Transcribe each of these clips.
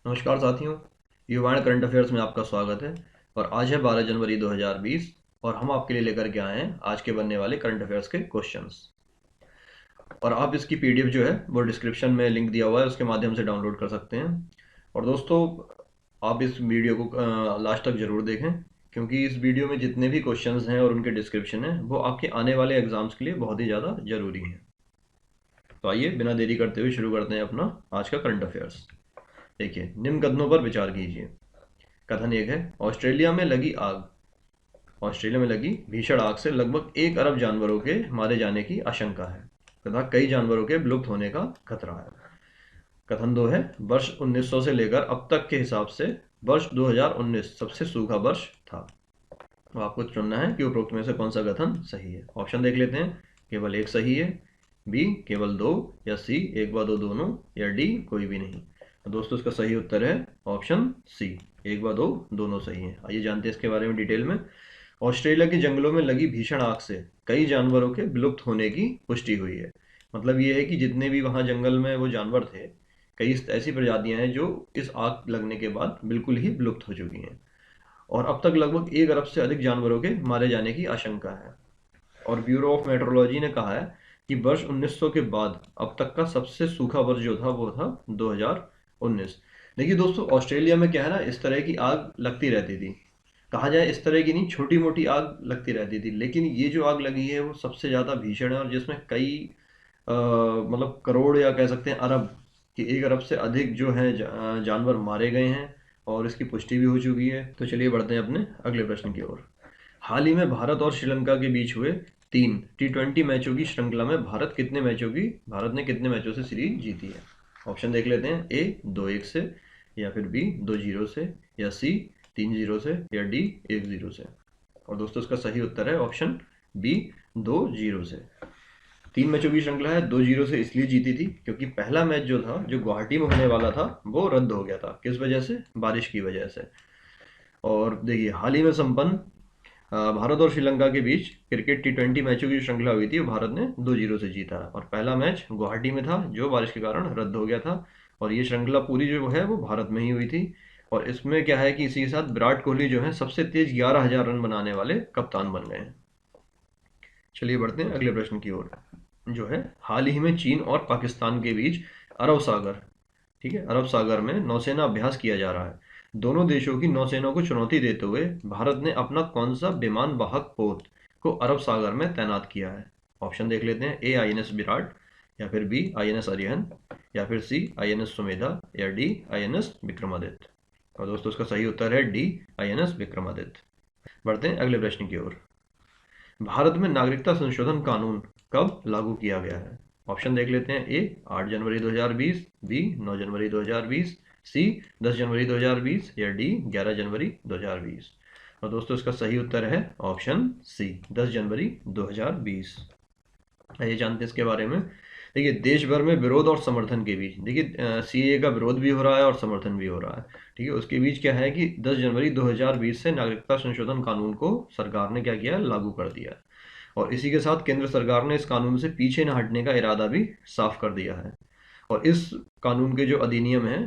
नमस्कार साथियों, युवाण current affairs में आपका स्वागत है। और आज है 12 जनवरी 2020 और हम आपके लिए लेकर के आए हैं आज के बनने वाले करंट अफेयर्स के क्वेश्चंस। और आप इसकी पीडीएफ जो है वो डिस्क्रिप्शन में लिंक दिया हुआ है, उसके माध्यम से डाउनलोड कर सकते हैं। और दोस्तों, आप इस वीडियो को लास्ट तक ज़रूर देखें, क्योंकि इस वीडियो में जितने भी क्वेश्चंस हैं और उनके डिस्क्रिप्शन हैं वो आपके आने वाले एग्जाम्स के लिए बहुत ही ज़्यादा ज़रूरी हैं। तो आइए बिना देरी करते हुए शुरू करते हैं अपना आज का करंट अफेयर्स। देखिए, निम्न कथनों पर विचार कीजिए। कथन एक है, ऑस्ट्रेलिया में लगी आग। ऑस्ट्रेलिया में लगी भीषण आग से लगभग 1 अरब जानवरों के मारे जाने की आशंका है तथा कई जानवरों के विलुप्त होने का खतरा है। कथन दो है, वर्ष 1900 से लेकर अब तक के हिसाब से वर्ष 2019 सबसे सूखा वर्ष था। तो आपको चुनना है कि उपरोक्त में से कौन सा कथन सही है। ऑप्शन देख लेते हैं। केवल एक सही है, बी केवल दो, या सी एक व दो दोनों, या डी कोई भी नहीं। तो दोस्तों, इसका सही उत्तर है ऑप्शन सी, एक व दो दोनों सही हैं। आइए जानते हैं इसके बारे में डिटेल में। ऑस्ट्रेलिया के जंगलों में लगी भीषण आग से कई जानवरों के विलुप्त होने की पुष्टि हुई है। मतलब ये है कि जितने भी वहाँ जंगल में वो जानवर थे, कई ऐसी प्रजातियां हैं जो इस आग लगने के बाद बिल्कुल ही विलुप्त हो चुकी हैं। और अब तक लगभग 1 अरब से अधिक जानवरों के मारे जाने की आशंका है। और ब्यूरो ऑफ मेट्रोलॉजी ने कहा है कि वर्ष 1900 के बाद अब तक का सबसे सूखा वर्ष जो था वो था 2019। देखिए दोस्तों, ऑस्ट्रेलिया में क्या है ना, इस तरह की आग लगती रहती थी। कहा जाए इस तरह की नहीं, छोटी मोटी आग लगती रहती थी, लेकिन ये जो आग लगी है वो सबसे ज़्यादा भीषण है और जिसमें कई मतलब करोड़ या कह सकते हैं अरब, कि 1 अरब से अधिक जो है जानवर मारे गए हैं और इसकी पुष्टि भी हो चुकी है। तो चलिए बढ़ते हैं अपने अगले प्रश्न की ओर। हाल ही में भारत और श्रीलंका के बीच हुए 3 T20 मैचों की श्रृंखला में भारत ने कितने मैचों से सीरीज जीती है। ऑप्शन देख लेते हैं। ए 2-1 से, या फिर बी 2-0 से, या सी 3-0 से, या डी 1-0 से। और दोस्तों, इसका सही उत्तर है ऑप्शन बी 2-0 से। 3 मैचों की श्रृंखला है, 2-0 से इसलिए जीती थी क्योंकि पहला मैच जो था, जो गुवाहाटी में होने वाला था, वो रद्द हो गया था। किस वजह से? बारिश की वजह से। और देखिए, हाल ही में संपन्न भारत और श्रीलंका के बीच क्रिकेट T20 मैचों की श्रृंखला हुई थी, भारत ने 2-0 से जीता है। और पहला मैच गुवाहाटी में था जो बारिश के कारण रद्द हो गया था। और ये श्रृंखला पूरी जो है वो भारत में ही हुई थी। और इसमें क्या है कि इसी के साथ विराट कोहली जो है सबसे तेज 11,000 रन बनाने वाले कप्तान बन गए हैं। चलिए बढ़ते हैं अगले प्रश्न की ओर, जो है हाल ही में चीन और पाकिस्तान के बीच अरब सागर, ठीक है, अरब सागर में नौसेना अभ्यास किया जा रहा है। दोनों देशों की नौसेना को चुनौती देते हुए भारत ने अपना कौन सा विमान वाहक पोत को अरब सागर में तैनात किया है। ऑप्शन देख लेते हैं। ए INS विराट, या फिर बी INS अरिहंत, या फिर सी INS सुमेधा, या डी INS विक्रमादित्य। और दोस्तों, इसका सही उत्तर है डी INS विक्रमादित्य। बढ़ते हैं अगले प्रश्न की ओर। भारत में नागरिकता संशोधन कानून कब लागू किया गया है। ऑप्शन देख लेते हैं। ए 8 जनवरी 2020, बी 9 जनवरी 2020, सी 10 जनवरी 2020, या डी 11 जनवरी 2020। और दोस्तों, इसका सही उत्तर है ऑप्शन सी 10 जनवरी 2020। आइए जानते हैं इसके बारे में। देखिए, देश भर में विरोध और समर्थन के बीच, देखिए CAA का विरोध भी हो रहा है और समर्थन भी हो रहा है। ठीक है, उसके बीच क्या है कि 10 जनवरी 2020 से नागरिकता संशोधन कानून को सरकार ने क्या किया है, लागू कर दिया है। और इसी के साथ केंद्र सरकार ने इस कानून से पीछे न हटने का इरादा भी साफ कर दिया है। और इस कानून के जो अधिनियम हैं,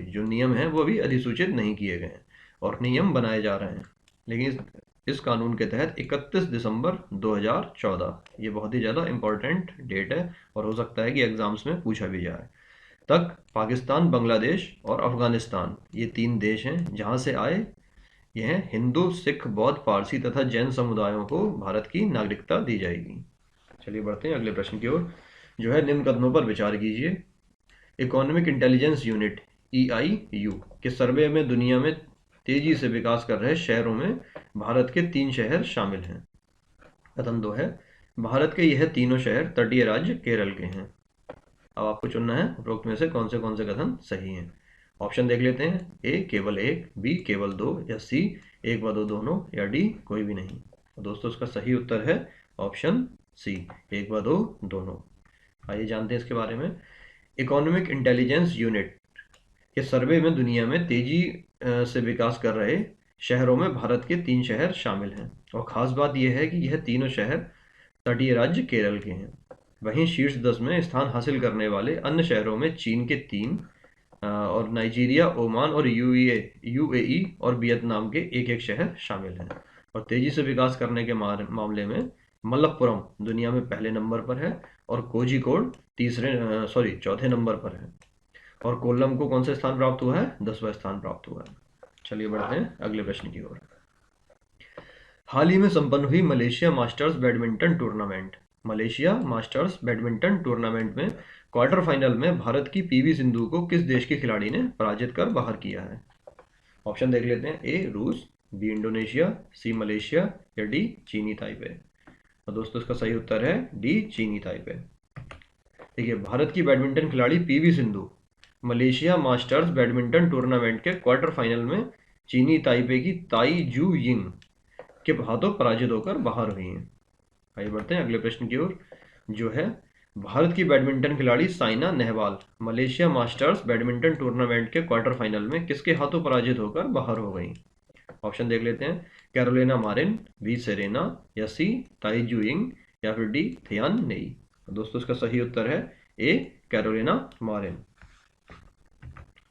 जो नियम हैं वो अभी अधिसूचित नहीं किए गए हैं और नियम बनाए जा रहे हैं। लेकिन इस कानून के तहत 31 दिसंबर 2014, ये बहुत ही ज़्यादा इम्पोर्टेंट डेट है और हो सकता है कि एग्जाम्स में पूछा भी जाए, तक पाकिस्तान, बांग्लादेश और अफगानिस्तान, ये 3 देश हैं जहाँ से आए ये हैं हिंदू, सिख, बौद्ध, पारसी तथा जैन समुदायों को भारत की नागरिकता दी जाएगी। चलिए बढ़ते हैं अगले प्रश्न की ओर, जो है निम्न कथनों पर विचार कीजिए। इकोनॉमिक इंटेलिजेंस यूनिट EIU के सर्वे में दुनिया में तेजी से विकास कर रहे शहरों में भारत के 3 शहर शामिल हैं। कथन 2 है, भारत के यह तीनों शहर तटीय राज्य केरल के हैं। अब आपको चुनना है उपरोक्त में से कौन से कथन सही हैं। ऑप्शन देख लेते हैं। ए केवल एक, बी केवल दो, या सी एक व दो दोनों, या डी कोई भी नहीं। तो दोस्तों, इसका सही उत्तर है ऑप्शन सी, एक व दो दोनों। आइए जानते हैं इसके बारे में। इकोनॉमिक इंटेलिजेंस यूनिट के सर्वे में दुनिया में तेजी से विकास कर रहे शहरों में भारत के 3 शहर शामिल हैं। और ख़ास बात यह है कि यह तीनों शहर तटीय राज्य केरल के हैं। वहीं शीर्ष 10 में स्थान हासिल करने वाले अन्य शहरों में चीन के 3, और नाइजीरिया, ओमान और यूएई और वियतनाम के एक एक शहर शामिल हैं। और तेजी से विकास करने के मामले में मलप्पुरम दुनिया में पहले नंबर पर है और कोझिकोड चौथे नंबर पर है। और कोल्लम को कौन सा स्थान प्राप्त हुआ है? 10वां स्थान प्राप्त हुआ है। चलिए बढ़ते हैं अगले प्रश्न की ओर। हाल ही में संपन्न हुई Malaysia masters badminton tournament. Malaysia masters badminton tournament में क्वार्टर फाइनल में भारत की पीवी सिंधु को किस देश के खिलाड़ी ने पराजित कर बाहर किया है? ऑप्शन देख लेते हैं। ए रूस, बी इंडोनेशिया, सी मलेशिया या डी चीनी ताइपे। और दोस्तों इसका सही उत्तर है डी चीनी ताइपे। देखिए, भारत की बैडमिंटन खिलाड़ी PV Sindhu Malaysia masters badminton tournament के क्वार्टर फाइनल में चीनी ताइपे की ताई जू यिंग के हाथों पराजित होकर बाहर हुई हैं। आइए बढ़ते हैं अगले प्रश्न की ओर, जो है भारत की बैडमिंटन खिलाड़ी Saina Nehwal Malaysia masters badminton tournament के क्वार्टर फाइनल में किसके हाथों पराजित होकर बाहर हो गई? ऑप्शन देख लेते हैं। कैरोलिना मारिन, बी सेरेना या सी ताई जू यिंग या फिर डी थियान नेई। दोस्तों इसका सही उत्तर है ए कैरोलिना मारिन।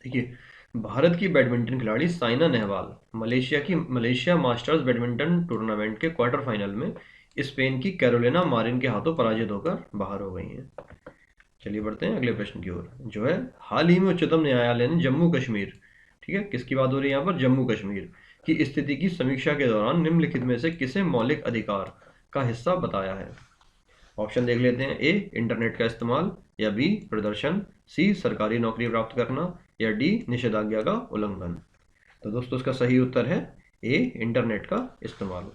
देखिए, भारत की बैडमिंटन खिलाड़ी Saina Nehwal Malaysia masters badminton tournament के क्वार्टर फाइनल में स्पेन की कैरोलिना मारिन के हाथों पराजित होकर बाहर हो गई हैं। चलिए बढ़ते हैं अगले प्रश्न की ओर, जो है हाल ही में उच्चतम न्यायालय ने जम्मू कश्मीर, ठीक है, किसकी बात हो रही है यहाँ पर? जम्मू कश्मीर की स्थिति की समीक्षा के दौरान निम्नलिखित में से किसे मौलिक अधिकार का हिस्सा बताया है? ऑप्शन देख लेते हैं। ए इंटरनेट का इस्तेमाल या बी प्रदर्शन, सी सरकारी नौकरी प्राप्त करना या डी निषेधाज्ञा का उल्लंघन। तो दोस्तों इसका सही उत्तर है ए इंटरनेट का इस्तेमाल।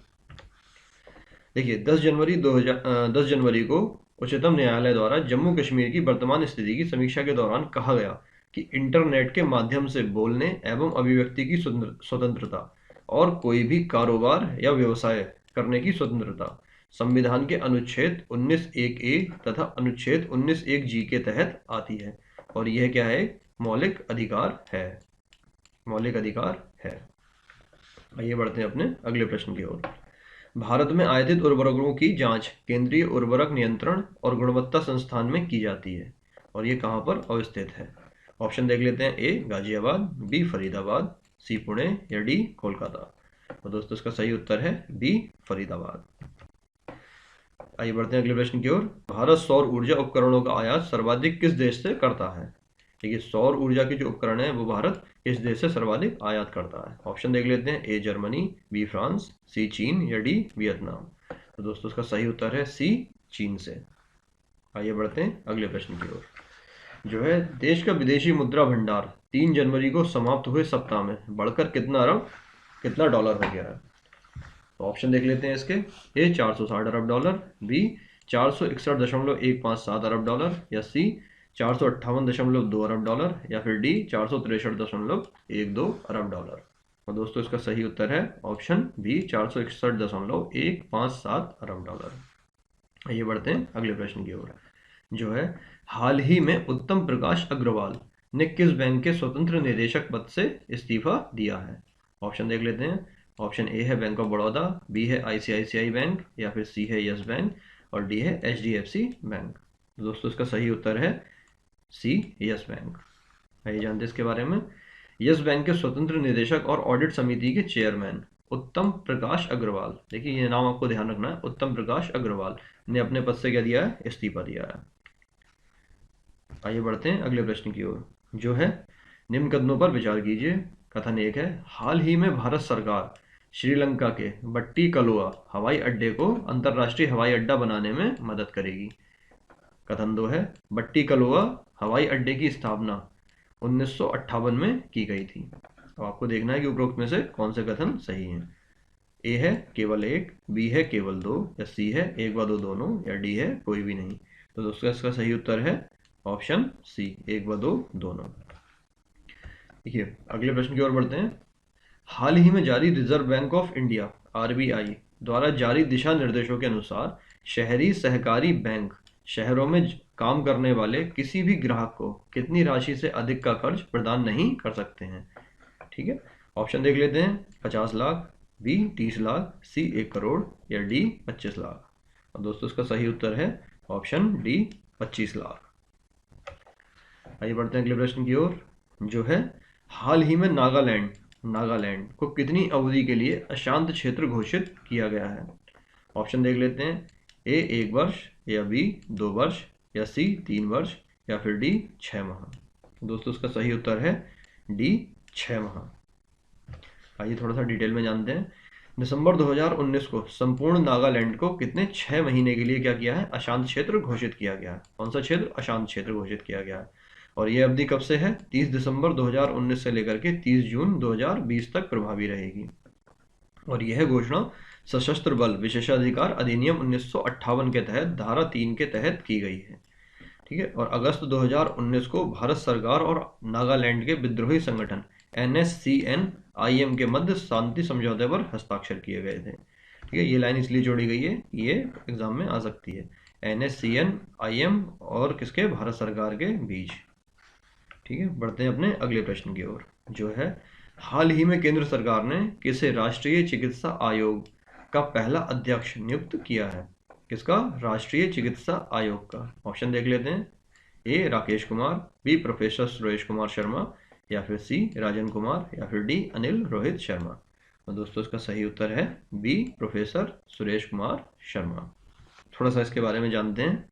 देखिए, 10 जनवरी को उच्चतम न्यायालय द्वारा जम्मू कश्मीर की वर्तमान स्थिति की समीक्षा के दौरान कहा गया कि इंटरनेट के माध्यम से बोलने एवं अभिव्यक्ति की स्वतंत्रता और कोई भी कारोबार या व्यवसाय करने की स्वतंत्रता संविधान के अनुच्छेद 19(1)(a) तथा अनुच्छेद 19(1)(g) के तहत आती है और यह क्या है? मौलिक अधिकार है। मौलिक अधिकार है। आइए बढ़ते हैं अपने अगले प्रश्न की ओर। भारत में आयातित उर्वरकों की जांच केंद्रीय उर्वरक नियंत्रण और गुणवत्ता संस्थान में की जाती है और ये कहाँ पर अवस्थित है? ऑप्शन देख लेते हैं। ए गाजियाबाद, बी फरीदाबाद, सी पुणे या डी कोलकाता। तो दोस्तों इसका सही उत्तर है बी फरीदाबाद। आइए बढ़ते हैं अगले प्रश्न की ओर। भारत सौर ऊर्जा उपकरणों का आयात सर्वाधिक किस देश से करता है? देखिए, सौर ऊर्जा के जो उपकरण है वो भारत किस देश से सर्वाधिक आयात करता है? ऑप्शन देख लेते हैं। ए जर्मनी, बी फ्रांस, सी चीन या डी वियतनाम। तो दोस्तों इसका सही उत्तर है सी चीन से। आइए बढ़ते हैं अगले प्रश्न की ओर, जो है देश का विदेशी मुद्रा भंडार 3 जनवरी को समाप्त हुए सप्ताह में बढ़कर कितना डॉलर हो गया है? तो ऑप्शन देख लेते हैं इसके। ए 460 अरब डॉलर, बी 461.157 अरब डॉलर या सी 458.2 अरब डॉलर या फिर डी 463.12 अरब डॉलर। और दोस्तों इसका सही उत्तर है ऑप्शन बी 461.157 अरब डॉलर। आइए बढ़ते हैं अगले प्रश्न की ओर, जो है हाल ही में उत्तम प्रकाश अग्रवाल ने किस बैंक के स्वतंत्र निदेशक पद से इस्तीफा दिया है? ऑप्शन देख लेते हैं। ऑप्शन ए है बैंक ऑफ बड़ौदा, बी है आईसीआईसीआई बैंक या फिर सी है यस बैंक और डी है एचडीएफसी बैंक। दोस्तों इसका सही उत्तर है सी यस बैंक। आइए जानते हैं इसके बारे में। यस बैंक के स्वतंत्र निदेशक और ऑडिट समिति के चेयरमैन उत्तम प्रकाश अग्रवाल, देखिए ये नाम आपको ध्यान रखना है, उत्तम प्रकाश अग्रवाल ने अपने पद से क्या दिया है? इस्तीफा दिया है। आइए बढ़ते हैं अगले प्रश्न की ओर, जो है निम्न कथनों पर विचार कीजिए। कथन 1 है हाल ही में भारत सरकार श्रीलंका के बट्टी कलोआ हवाई अड्डे को अंतर्राष्ट्रीय हवाई अड्डा बनाने में मदद करेगी। कथन 2 है बट्टी कलोआ हवाई अड्डे की स्थापना 1958 में की गई थी। अब आपको देखना है कि उपरोक्त में से कौन से कथन सही हैं। ए है केवल एक, बी है केवल दो या सी है एक व दो दोनों या डी है कोई भी नहीं। तो दोस्तों इसका सही उत्तर है ऑप्शन सी एक व दो दोनों। देखिए अगले प्रश्न की ओर बढ़ते हैं। हाल ही में जारी reserve bank of India RBI द्वारा जारी दिशा निर्देशों के अनुसार शहरी सहकारी बैंक शहरों में काम करने वाले किसी भी ग्राहक को कितनी राशि से अधिक का कर्ज प्रदान नहीं कर सकते हैं? ठीक है, ऑप्शन देख लेते हैं। 50 लाख, बी 30 लाख, सी 1 करोड़ या डी 25 लाख। और दोस्तों इसका सही उत्तर है ऑप्शन डी 25 लाख। आइए बढ़ते हैं अगले प्रश्न की ओर, जो है हाल ही में नागालैंड नागालैंड को कितनी अवधि के लिए अशांत क्षेत्र घोषित किया गया है? ऑप्शन देख लेते हैं। ए 1 वर्ष, या बी 2 वर्ष, या सी 3 वर्ष, या फिर डी 6 माह। दोस्तों उसका सही उत्तर है डी 6 माह। आइए थोड़ा सा डिटेल में जानते हैं। दिसंबर 2019 को संपूर्ण नागालैंड को कितने 6 महीने के लिए क्या किया है? अशांत क्षेत्र घोषित किया गया है। कौन सा क्षेत्र? अशांत क्षेत्र घोषित किया गया है। और ये अवधि कब से है? 30 दिसंबर 2019 से लेकर के 30 जून 2020 तक प्रभावी रहेगी। और यह घोषणा सशस्त्र बल विशेषाधिकार अधिनियम 1958 के तहत धारा 3 के तहत की गई है। ठीक है। और अगस्त 2019 को भारत सरकार और नागालैंड के विद्रोही संगठन NSCN-IM के मध्य शांति समझौते पर हस्ताक्षर किए गए थे। ठीक है, ये लाइन इसलिए जोड़ी गई है, ये एग्जाम में आ सकती है। NSCN-IM और किसके? भारत सरकार के बीच। ठीक है, बढ़ते हैं अपने अगले प्रश्न की ओर, जो है हाल ही में केंद्र सरकार ने किसे राष्ट्रीय चिकित्सा आयोग का पहला अध्यक्ष नियुक्त किया है? किसका? राष्ट्रीय चिकित्सा आयोग का। ऑप्शन देख लेते हैं। ए राकेश कुमार, बी प्रोफेसर सुरेश कुमार शर्मा, या फिर सी राजन कुमार, या फिर डी अनिल रोहित शर्मा। तो दोस्तों इसका सही उत्तर है बी प्रोफेसर सुरेश कुमार शर्मा। थोड़ा सा इसके बारे में जानते हैं।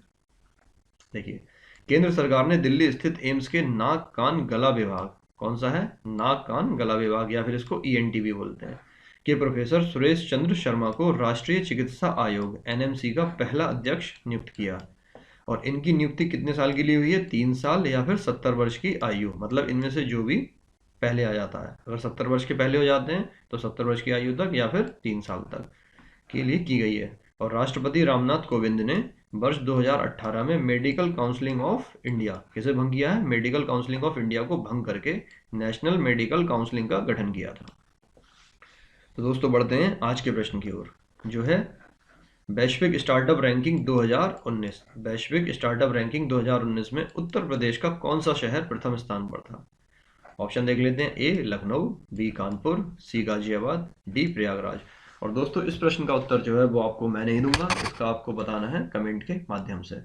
देखिए, केंद्र सरकार ने दिल्ली स्थित एम्स के नाक कान गला विभाग, कौन सा है? नाक कान गला विभाग, या फिर इसको ENT भी बोलते हैं, के प्रोफेसर सुरेश चंद्र शर्मा को राष्ट्रीय चिकित्सा आयोग NMC का पहला अध्यक्ष नियुक्त किया। और इनकी नियुक्ति कितने साल के लिए हुई है? 3 साल या फिर 70 वर्ष की आयु, मतलब इनमें से जो भी पहले आ जाता है। अगर 70 वर्ष के पहले हो जाते हैं तो 70 वर्ष की आयु तक, या फिर 3 साल तक के लिए की गई है। और राष्ट्रपति रामनाथ कोविंद ने वर्ष 2018 में मेडिकल काउंसिलिंग ऑफ इंडिया, किसे भंग किया है? मेडिकल काउंसिलिंग ऑफ इंडिया को भंग करके नेशनल मेडिकल काउंसिलिंग का गठन किया था। तो दोस्तों बढ़ते हैं आज के प्रश्न की ओर, जो है वैश्विक स्टार्टअप रैंकिंग 2019। वैश्विक स्टार्टअप रैंकिंग 2019 में उत्तर प्रदेश का कौन सा शहर प्रथम स्थान पर था? ऑप्शन देख लेते हैं। ए लखनऊ, बी कानपुर, सी गाजियाबाद, डी प्रयागराज। और दोस्तों इस प्रश्न का उत्तर जो है वो आपको मैं नहीं दूंगा, इसका आपको बताना है कमेंट के माध्यम से।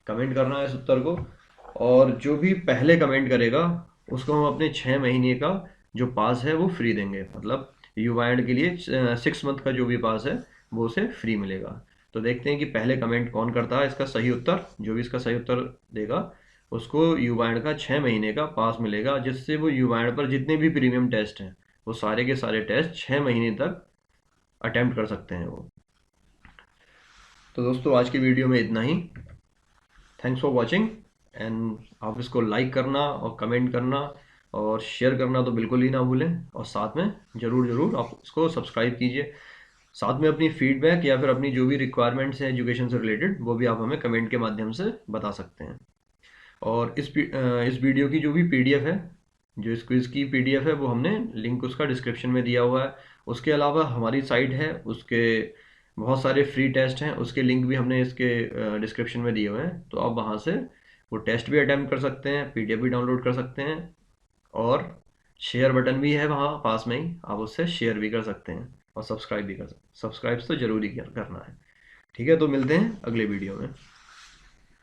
कमेंट करना है इस उत्तर को, और जो भी पहले कमेंट करेगा उसको हम अपने 6 महीने का जो पास है वो फ्री देंगे। मतलब युवाएड के लिए 6 मंथ का जो भी पास है वो उसे फ्री मिलेगा। तो देखते हैं कि पहले कमेंट कौन करता है। इसका सही उत्तर, जो भी इसका सही उत्तर देगा उसको युवाएड का 6 महीने का पास मिलेगा, जिससे वो युवाएड पर जितने भी प्रीमियम टेस्ट हैं वो सारे के सारे टेस्ट 6 महीने तक अटेम्प्ट कर सकते हैं वो। तो दोस्तों आज की वीडियो में इतना ही। थैंक्स फॉर वॉचिंग, एंड आप इसको लाइक करना और कमेंट करना और शेयर करना तो बिल्कुल ही ना भूलें, और साथ में ज़रूर आप इसको सब्सक्राइब कीजिए। साथ में अपनी फीडबैक या फिर अपनी जो भी रिक्वायरमेंट्स हैं एजुकेशन से रिलेटेड वो भी आप हमें कमेंट के माध्यम से बता सकते हैं। और इस वीडियो की जो भी PDF है, जो इस क्विज़ की PDF है, वो हमने लिंक उसका डिस्क्रिप्शन में दिया हुआ है। उसके अलावा हमारी साइट है, उसके बहुत सारे फ्री टेस्ट हैं, उसके लिंक भी हमने इसके डिस्क्रिप्शन में दिए हुए हैं। तो आप वहाँ से वो टेस्ट भी अटैम्प्ट कर सकते हैं, PDF भी डाउनलोड कर सकते हैं, और शेयर बटन भी है वहाँ पास में ही, आप उससे शेयर भी कर सकते हैं और सब्सक्राइब भी कर सकते हैं। सब्सक्राइब तो जरूरी करना है। ठीक है, तो मिलते हैं अगले वीडियो में।